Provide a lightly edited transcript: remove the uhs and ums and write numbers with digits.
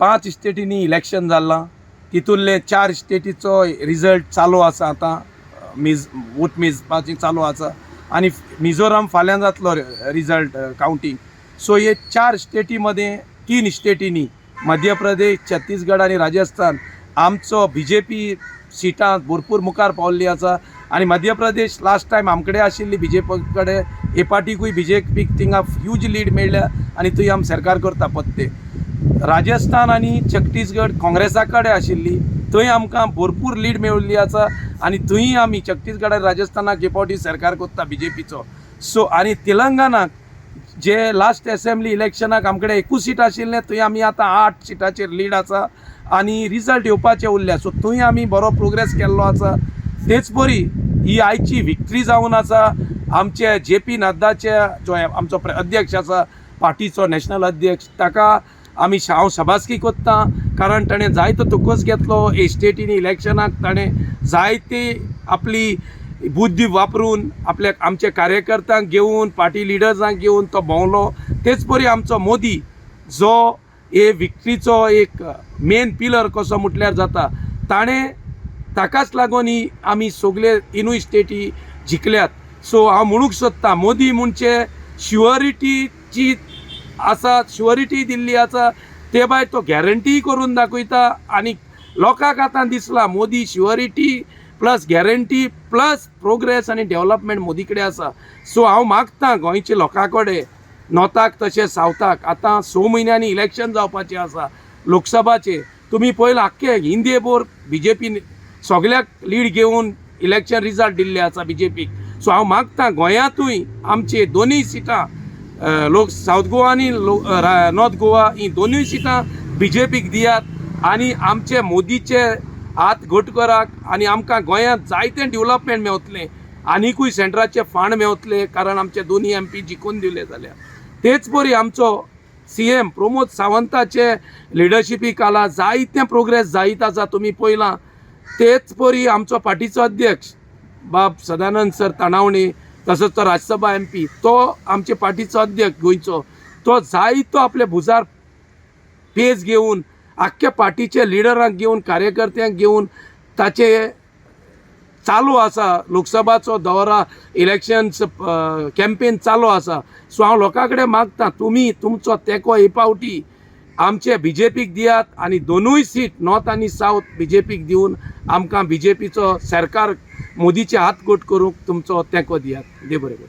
5 स्टेटींनी election जालां, तितूंतले 4 स्टेटीचो result चालू आसा आतां, वोट मेजपाची चालू आसा आणि मिझोराम फाल्यां जातलो रिजल्ट काउंटिंग. सो हे 4 स्टेटीमध्ये 3 स्टेटींनी मध्य प्रदेश, छत्तीसगड आणि राजस्थान आमचो बीजेपी सिटां भरपूर मुखार पावल्ली आसा. आणि मध्य प्रदेश लास्ट टायम आमकडे आशिल्ली बीजेपी कडेन, हे पाटीकूय बीजेपीक थिंगा ह्यूज लीड मेळ्ळ्या आणि थंय आमी सरकार करता पत्ते. राजस्थान आणि छत्तीसगड काँग्रेसा कडेन आशिल्ली, थंय आमकां भरपूर लीड मेळिल्ली आसा आणि थंय आमी छत्तीसगड आनी राजस्थानाक हे फावटी सरकार करता बीजेपीचो. सो आणि तेलंगणाक जे लास्ट असेंब्ली इलेक्शनाक आमकडे 21 सीट आशिल्ले, थंय आमी आतां 8 सिटाचेर लीड आसा आणि रिजल्ट येवपाचे उरल्या. सो थंय आमी बरो प्रोग्रेस केल्लो आसा. तेच परी ही आयची विक्ट्री जावन आसा आमचे JP नड्डाचे, जो आमचो अध्यक्ष आसा पार्टीचो नॅशनल अध्यक्ष, ताका आमी हांव शाबासकी कोत्ता, कारण ताणें जायतो तुकोस घेतलो. हे स्टेटीनी इलेक्शनाक ताणें जायती आपली बुद्धी वापरून आमचे कार्यकर्त्यांक घेवन, पार्टी लिडर्सांक घेवन तो भोंवलो. तेच परी आमचो मोदी, जो हे विक्ट्रीचो एक मेन पिलर कसो म्हटल्यार जाता, ताकाच लागून ही आमी सगळे 3 स्टेटी जिखल्यात. सो हांव म्हणूंक सोदतां, मोदी म्हणजे शुअरिटीची आसा, शुअरिटी दिल्ली आसा, ते भायर तो गॅरंटी करून दाखयता. आनी लोकांक आतां दिसला Modi surety plus guarantee plus progress आनी डेव्हलपमेंट मोदी कडेन आसा. सो हांव मागतां गोंयच्या लोकां कडेन, नॉर्थाक तशें सावथाक, आतां 6 म्हयन्यांनी इलेक्शन जावपाचें आसा लोकसभाचें. तुमी पळयलां आख्खे इंडिये भर बीजेपी सगळ्याक लीड घेवन इलेक्शन रिजल्ट दिल्ले आसा बीजेपीक. सो हांव मागतां गोंयांतूय आमचे 2 सिटां, साऊथ गोवा आनी नॉर्थ गोवा, ही 2 सिटां बीजेपीक दियात आणि आमचे मोदीचे हात घट करात आणि आमकां गोंयांत जायतें डेव्हलपमेंट मेवतलें, आनीकूय सेंटराचे फांड मेवतले, कारण आमचे 2 MP जिखून दिले जाल्यार. तेच परी आमचो CM प्रमोद सावंताचे लिडरशिपी खाला जायतें प्रोग्रेस जायत आसा, तुमी पळयलां. तेच परी आमचो पार्टीचो अध्यक्ष बाब सदानंद सर तानावणे, तसोच तो राज्यसभा MP, तो आमचे पार्टीचो अध्यक्ष गोंयचो, तो जायतो आपल्या भुजार पेज घेवन आख्ख्या पार्टीचे लिडरांक घेवन, कार्यकर्त्यांक घेवन ताचे चालू आसा. लोकसभाचो दौरा, इलेक्शन्स कॅम्पेन चालू आसा. सो हांव लोकां कडेन मागतां, तुमी तुमचो तेंको हे फावटी आमचे बीजेपीक दियात आणि 2 सीट नॉर्थ आणि साऊथ बीजेपीक दिवन आमकां बीजेपीचो सरकार मोदीचे हात घट करूंक तुमचो तेंको दियात. देव बरें करूं.